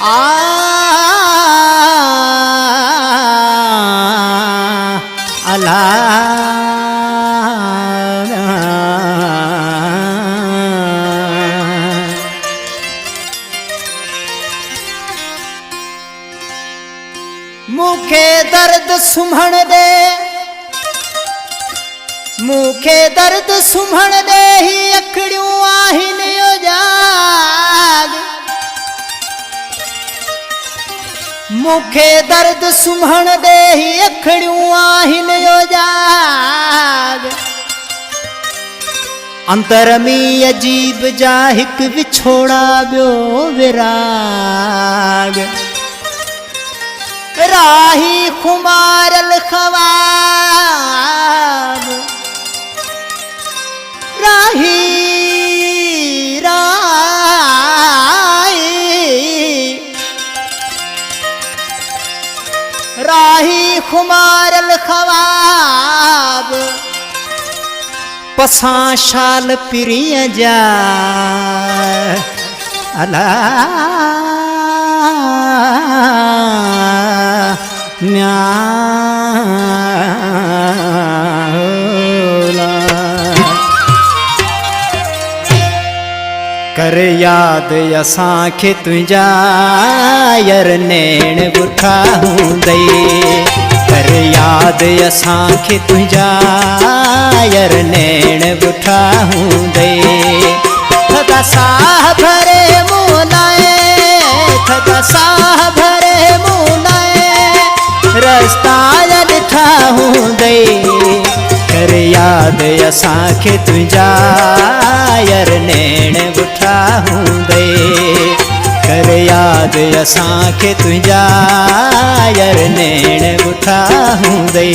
अला मुखे दर्द सुमण दे, मुखे दर्द सुमण दे ही अखड़ियों आहिन यो जाग। मुखे दर्द सुमण दे ही अखड़ियों आहिन यो जाग। अंतर में अजीब जा हिक विछोड़ा ब्यो विराग। राही खुमारल खवाब, राही राही खुमारल खवाब। पसा शाल पिरिय जा अला न्याला कर याद असांखे तुझा यार नैण बुठा हूंदई। कर याद असांखे तुझा यार नैण बुठा हूंदई। थदा साह भरे मुलाए, थदा साह भरे मुलाए रस्ता ॾिठा हूंदई। कर याद असांखे तुझा यार नैण बुठा हूंदई। कर याद असांखे तुझा यार नैण बुठा हूंदई।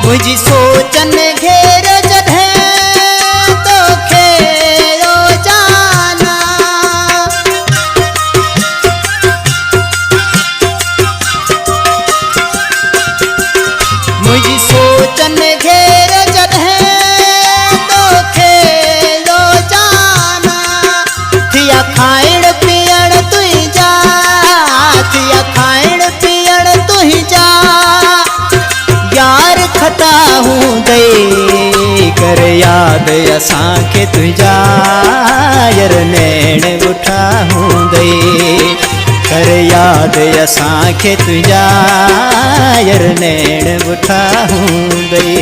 मुझी सोचन घेर जॾहिं तोखे रोजाना। मुझी सोचन घेर जॾहिं तोखे रोजाना। थिया खाइण पीअण तुंहिंजा, थिया खाइण पीअण तुंहिंजा यार खता हूंदई। कर याद असांखे तुझा यार नैण बुठा हूंदई। कर याद असांखे तुझा यार नैण बुठा हूंदई।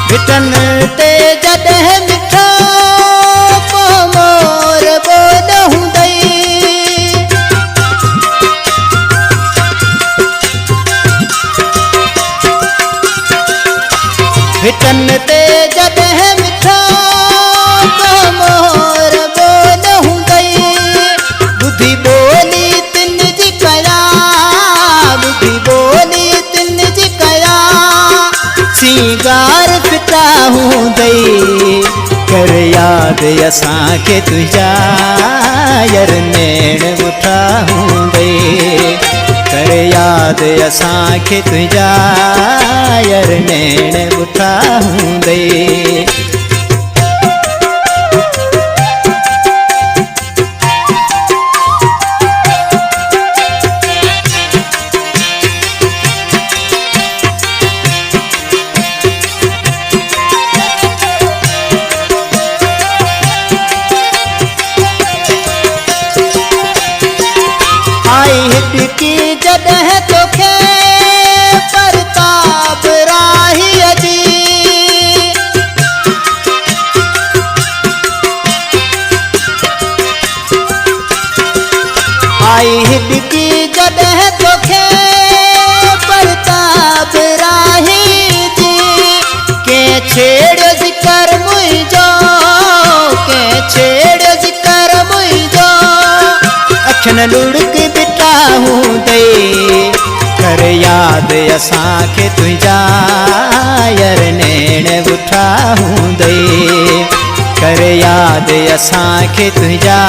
भिटन ते जॾहिं मिठो को मोर बोल हूंदई। भिटन ते जॾहिं मिठो को मोर बोल हूंदई। ॿुधी ॿोली तिन जी कया, ॿुधी ॿोली तिन जी कया सिंगार फिटा हूंदई। कर याद असांखे तुझा यार नैण बुठा हूंदई। कर याद असांखे तुझा यार नैण बुठा हूंदई। हिटकी जॾहिं तोखे परताप राहीअ जी। आई हिटकी जॾहिं तोखे मन लुढ़क बिठा हूंदे कर याद असांखे तुंहिंजा यार नैण ॿुठा हूंदे कर याद असांखे तुंहिंजा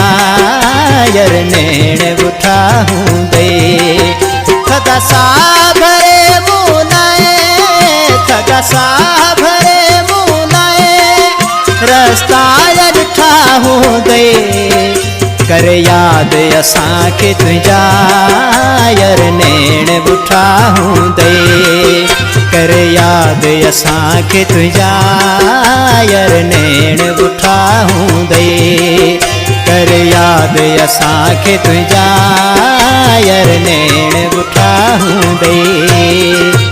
यार नैण ॿुठा हूंदे थका सा भरे मुनाए थका सा भरे मुनाए रस्ता ॾिठा हूंदे कर याद असांखे तुंहिंजा यार नैण ॿुठा हूंदे कर याद असांखे तुंहिंजा यार नैण ॿुठा हूंदे कर याद असांखे तुंहिंजा यार नैण ॿुठा हूंदे।